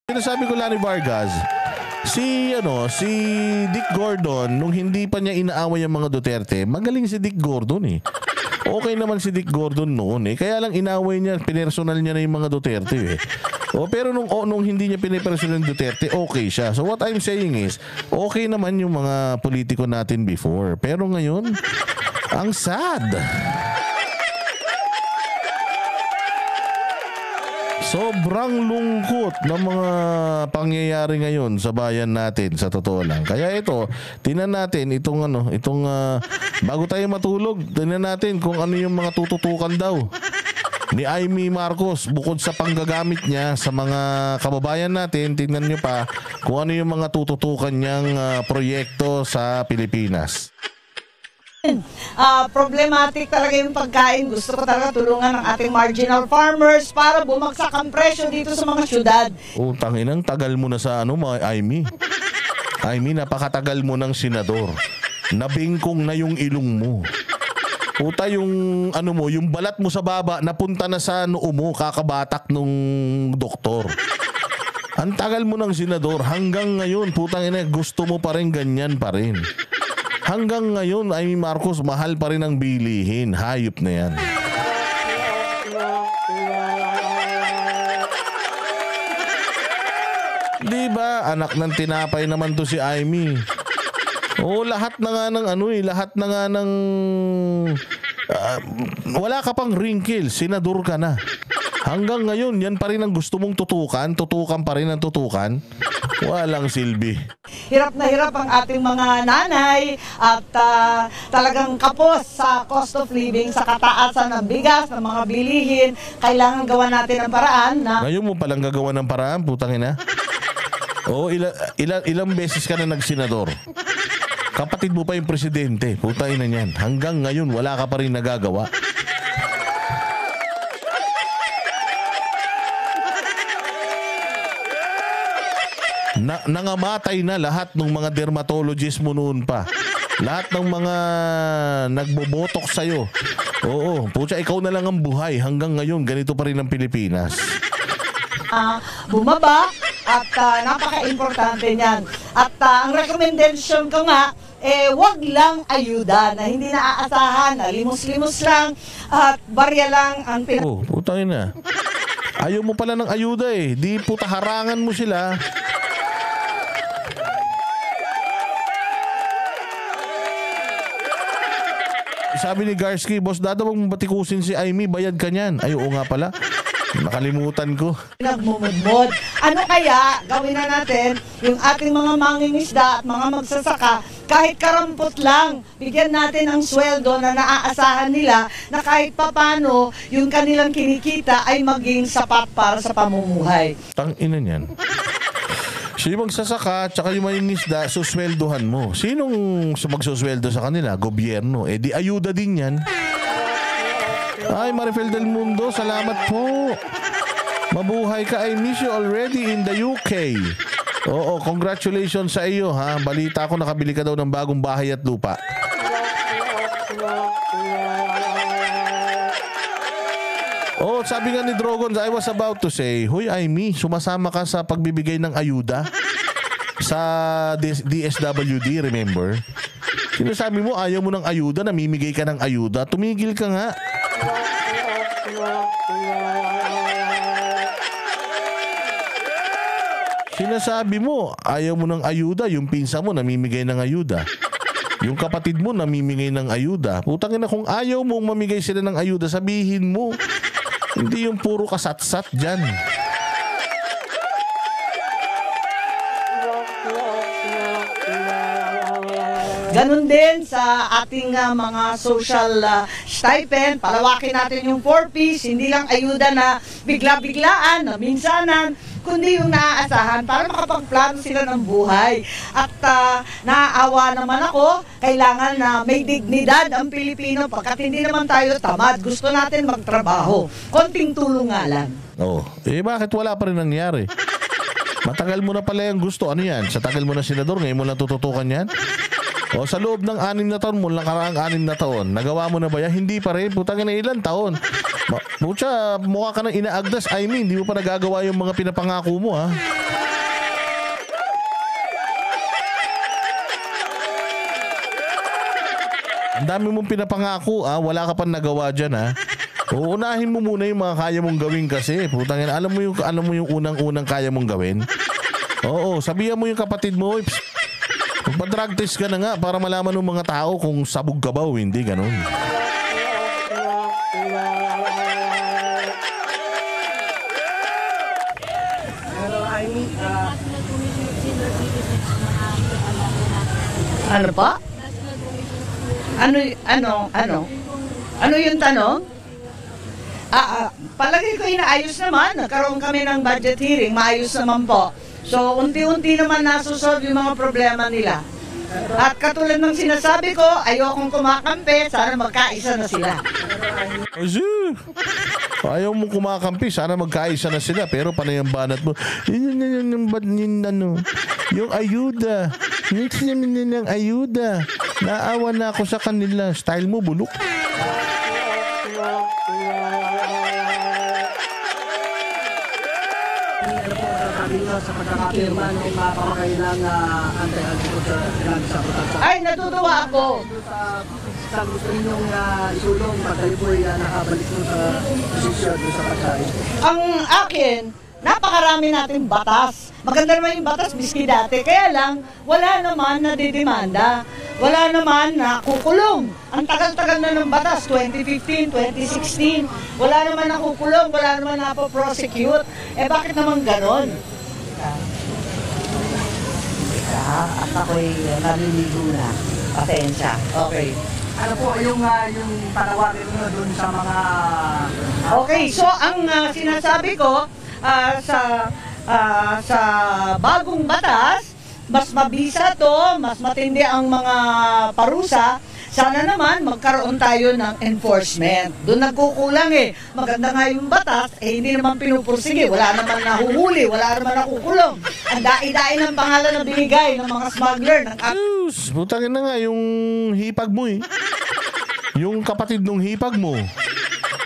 Sinasabi ko, Lani Vargas, si Dick Gordon, nung hindi pa niya inaaway ang mga Duterte, magaling si Dick Gordon eh. Okay naman si Dick Gordon noon eh. Kaya lang inaway niya, pinersonal niya na yung mga Duterte eh. Pero nung hindi niya pinipersonal yung Duterte, okay siya. So what I'm saying is, okay naman yung mga politiko natin before. Pero ngayon, ang sad. Sobrang lungkot ng mga pangyayari ngayon sa bayan natin, sa totoo lang. Kaya ito, tingnan natin bago tayo matulog, tingnan natin kung ano yung mga tututukan daw ni Amy Marcos bukod sa panggagamit niya sa mga kababayan natin. Tingnan niyo pa kung ano yung mga tututukan niyang proyekto sa Pilipinas. Problematic talaga yung pagkain. Gusto ko talaga tulungan ng ating marginal farmers para bumagsak ang presyo dito sa mga syudad. Tanginang tagal mo na sa Amy. Amy, napakatagal mo ng senador. Nabingkong na yung ilong mo. Puta, yung yung balat mo sa baba napunta na sa noo mo, kakabatak nung doktor. Ang tagal mo ng senador, hanggang ngayon, putang ina, gusto mo pa rin ganyan pa rin. Hanggang ngayon, Amy Marcos, mahal pa rin ang bilihin. Hayop na yan. Diba, anak ng tinapay naman to si Amy. Lahat na nga ng lahat na nga ng wala ka pang wrinkle, senador ka na. Hanggang ngayon, yan pa rin ang gusto mong tutukan pa rin ang tutukan. Walang silbi. Hirap na hirap ang ating mga nanay at talagang kapos sa cost of living, sa kataasan ng bigas, ng mga bilihin. Kailangan gawa natin ang paraan na... Ngayon mo palang gagawa ng paraan, putang ina. Ilang beses ka na nagsenador. Kapatid mo pa yung presidente, putang ina niyan. Hanggang ngayon, wala ka pa rin nagagawa. Nangamatay na lahat ng mga dermatologist mo noon pa. Lahat ng mga nagbobotok sa'yo. Oo, pucha, ikaw na lang ang buhay. Hanggang ngayon, ganito pa rin ang Pilipinas. Bumaba at napaka-importante niyan. At ang recommendation ko nga, wag lang ayuda na hindi naaasahan, na limos-limos lang at barya lang ang putangin na. Ayaw mo pala ng ayuda eh. Di puta, harangan mo sila. Sabi ni Garsky, boss, dadawag mo batikusin si Amy, bayad ka niyan. Ay, oo nga pala. Nakalimutan ko. Nagmumudmod. Ano kaya gawin na natin yung ating mga mangingisda at mga magsasaka, kahit karampot lang, bigyan natin ng sweldo na naaasahan nila na kahit papano yung kanilang kinikita ay maging sapat para sa pamumuhay. Tangina niyan. Sino magsasaka, tsaka yung mangingisda, susweldohan mo. Sinong magsusweldo sa kanila? Gobyerno. Di ayuda din yan. Ay, Marifel del Mundo, salamat po. Mabuhay ka. I miss you already in the UK. Oo, congratulations sa iyo, ha. Balita ko, nakabili ka daw ng bagong bahay at lupa. Sabi nga ni Drogon, I was about to say, Hoy Amy, sumasama ka sa pagbibigay ng ayuda sa DSWD, remember? Sinasabi mo, ayaw mo ng ayuda, namimigay ka ng ayuda, tumigil ka nga. Sinasabi mo, ayaw mo ng ayuda, yung pinsa mo namimigay ng ayuda. Yung kapatid mo namimigay ng ayuda. Putang ina, kung ayaw mong mamigay sila ng ayuda, sabihin mo. Hindi yung puro kasat-sat dyan. Ganon din sa ating mga social stipend. Palawakin natin yung 4Ps, hindi lang ayuda na bigla-biglaan, na minsanan, kundi yung naaasahan para makapagplano sila ng buhay. At naaawa naman ako, kailangan na may dignidad ang Pilipino pagkat hindi naman tayo tamad. Gusto natin magtrabaho. Konting tulong nga lang. Bakit wala pa rin nangyari? Matagal mo na pala yung gusto. Ano yan? Sa tagal mo na senador, ngayon mo lang tututukan yan? O sa loob ng 6 na taon mo, nakaraang 6 na taon, nagawa mo na ba yan? Hindi pa rin. Putang ina, ilang taon? Pucha, mukha ka ng inaagdas. I mean, hindi mo pa nagagawa yung mga pinapangako mo, ha? Ang dami mong pinapangako, ha? Wala ka pa nagawa dyan, ha? Uunahin mo muna yung mga kaya mong gawin kasi. Putang ina, alam mo yung unang-unang kaya mong gawin? Oo, sabihan mo yung kapatid mo, magpa-drug test ka na nga para malaman ng mga tao kung sabog ka ba o hindi, ganun. Ano pa? Ano yung tanong? Palagi ko inaayos naman. Nagkaroon kami ng budget hearing. Maayos naman po. So, unti-unti naman nasusolve yung mga problema nila. At katulad ng sinasabi ko, ayokong kumakampi. Sana magkaisa na sila. Kasi, ayaw mo kumakampi. Sana magkaisa na sila. Pero panay ang banat mo. Yung ayuda. Yung ayuda. Naawa na ako sa kanila. Style mo, bulok. Sa pagkakapirma ng mga kamakailang anti-antikot sa pinag-sabotan. Ay, natutuwa ako. Sa gusto ninyong isulong pag kayo po'y nakabalik mo sa posisyon sa pagkain. Ang akin, napakarami natin batas. Maganda naman yung batas, miski dati. Kaya lang, wala naman na didemanda. Wala naman na kukulong. Ang tagal-tagal na ng batas, 2015, 2016. Wala naman na kukulong, wala naman na prosecute. Eh bakit naman ganon? At ako'y naliligo na. Pasensya. Okay. Ano po yung panawagan nyo dun sa mga... Okay, so ang sinasabi ko sa bagong batas, mas mabisa to, mas matindi ang mga parusa. Sana naman magkaroon tayo ng enforcement. Doon nagkukulang eh. Maganda nga yung batas, hindi naman pinupursige. Wala naman nahuhuli, wala naman nakukulong. Ang dai-dai ng pangalan na binigay ng mga smuggler. Butangin na nga yung hipag mo eh. Yung kapatid nung hipag mo.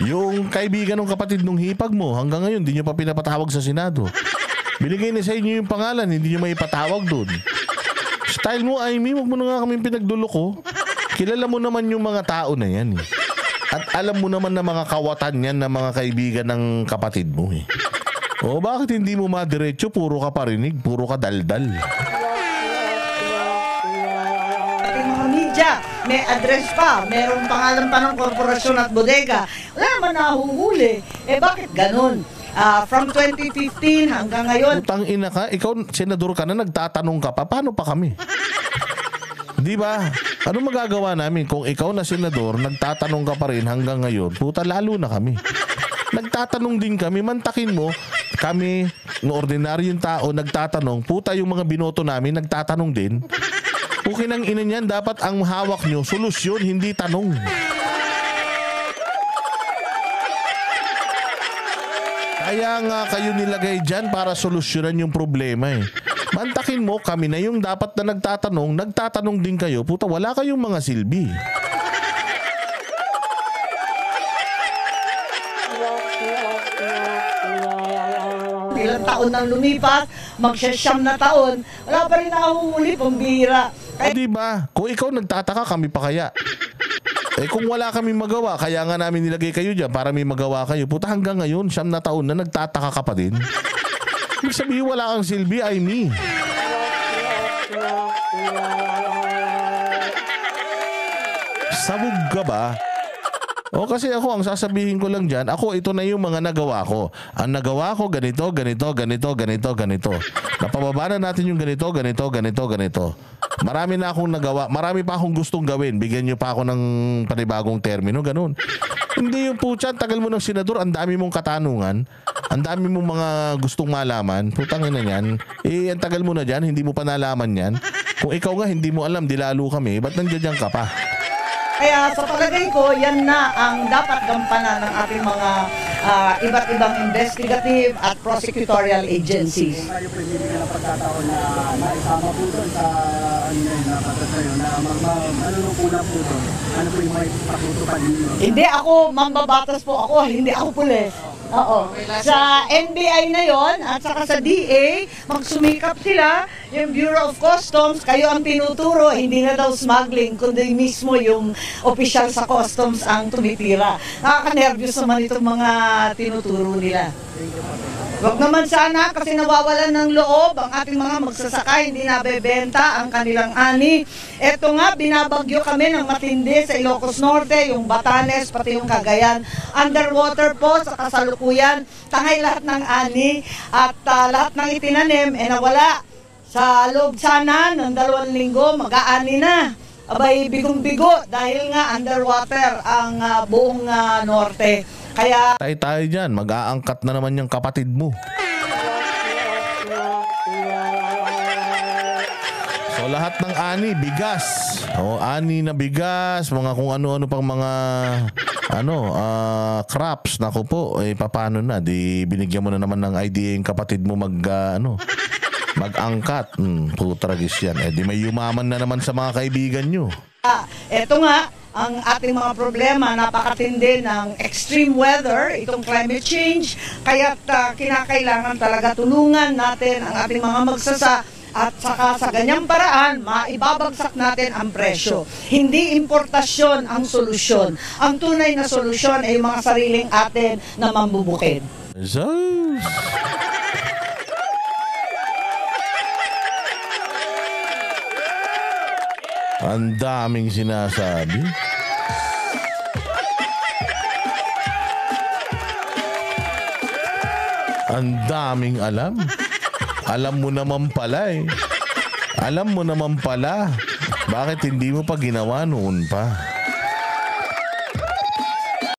Yung kaibigan ng kapatid nung hipag mo. Hanggang ngayon, hindi nyo pa pinapatawag sa Senado. Binigay na sa inyo yung pangalan, hindi nyo maipatawag doon. Style mo, Amy, wag mo na nga kami pinagduloko. Kilala mo naman yung mga tao na yan eh. At alam mo naman na mga kawatan yan na mga kaibigan ng kapatid mo eh. O bakit hindi mo madiretso, puro ka parinig, puro ka daldal. Ating mga media, may address pa, merong pangalan pa ng korporasyon at bodega. Wala naman nahuhuli. Eh bakit ganun? From 2015 hanggang ngayon. Utang ina ka, ikaw senador ka na, nagtatanong ka pa, paano pa kami? Di ba? Ano magagawa namin kung ikaw na senador, nagtatanong ka pa rin hanggang ngayon? Puta, lalo na kami. Nagtatanong din kami, mantakin mo, kami, ng ordinaryong tao, nagtatanong, puta yung mga binoto namin, nagtatanong din. Okay nang ina niyan, dapat ang hawak nyo, solusyon, hindi tanong. Kaya nga kayo nilagay dyan para solusyonan yung problema eh. Mantakin mo, kami na yung dapat na nagtatanong din kayo. Puta, wala kayong mga silbi. Ilang taon nang lumipas, magsasyam na taon, wala pa rin nahuhuli, pambira. Diba? Kung ikaw nagtataka, kami pa kaya? Kung wala kami magawa, kaya nga namin nilagay kayo dyan para may magawa kayo. Puta, hanggang ngayon, 9 na taon na nagtataka ka pa din. Ibig sabihin, wala kang silbi, I mean. Sabog ka ba? O kasi ako, ang sasabihin ko lang dyan, ako, ito na yung mga nagawa ko. Ang nagawa ko, ganito, ganito, ganito, ganito, ganito. Napababa na natin yung ganito, ganito, ganito, ganito. Marami na akong nagawa. Marami pa akong gustong gawin. Bigyan niyo pa ako ng panibagong termino, ganun. Hindi yung putya, tagal mo ng senador, ang dami mong katanungan, ang dami mong mga gustong malaman, putang ina niyan, ang tagal mo na dyan, hindi mo pa nalaman yan. Kung ikaw nga hindi mo alam, di lalo kami, ba't nandiyan ka pa? Kaya sa palagay ko, yan na ang dapat gampanan ng ating mga iba't ibang investigative at prosecutorial agencies. Kung kayo pinili ng pagkataon na naisama po doon sa ano yun, na batas na yun, na ano nung kulang po doon, ano po yung may patutupan ninyo? Hindi ako, mambabatas po ako, hindi ako pulis. Oo. Sa NBI na yon at saka sa DA, magsumikap sila, yung Bureau of Customs, kayo ang tinuturo, hindi na daw smuggling, kundi mismo yung official sa customs ang tumitira. Nakaka-nervyos naman itong mga tinuturo nila. Wag naman sana kasi nawawalan ng loob ang ating mga magsasaka, hindi nabebenta ang kanilang ani. Eto nga, binabagyo kami ng matindi sa Ilocos Norte, yung Batanes, pati yung Cagayan. Underwater po sa kasalukuyan, tangay lahat ng ani at lahat ng itinanim nawala. Sa loob sana ng 2 linggo, mag-aani na. Abay, bigong-bigo dahil nga underwater ang buong norte. Kaya Tayo dyan, mag-aangkat na naman yung kapatid mo. So lahat ng ani, bigas. O ani na bigas, mga kung ano-ano pang mga crops. Naku po, paano na? Di binigyan mo na naman ng idea yung kapatid mo mag-angkat. Putragis yan. Di may yumaman na naman sa mga kaibigan nyo. eto nga, ang ating mga problema, napakatindi ng extreme weather, itong climate change, kaya kinakailangan talaga tulungan natin ang ating mga magsasa at saka sa ganyang paraan, maibabagsak natin ang presyo. Hindi importasyon ang solusyon. Ang tunay na solusyon ay yung mga sariling atin na mambubukid. Zeus! Ang daming sinasabi. Ang daming alam. Alam mo naman pala eh. Alam mo naman pala. Bakit hindi mo pa ginawa noon pa?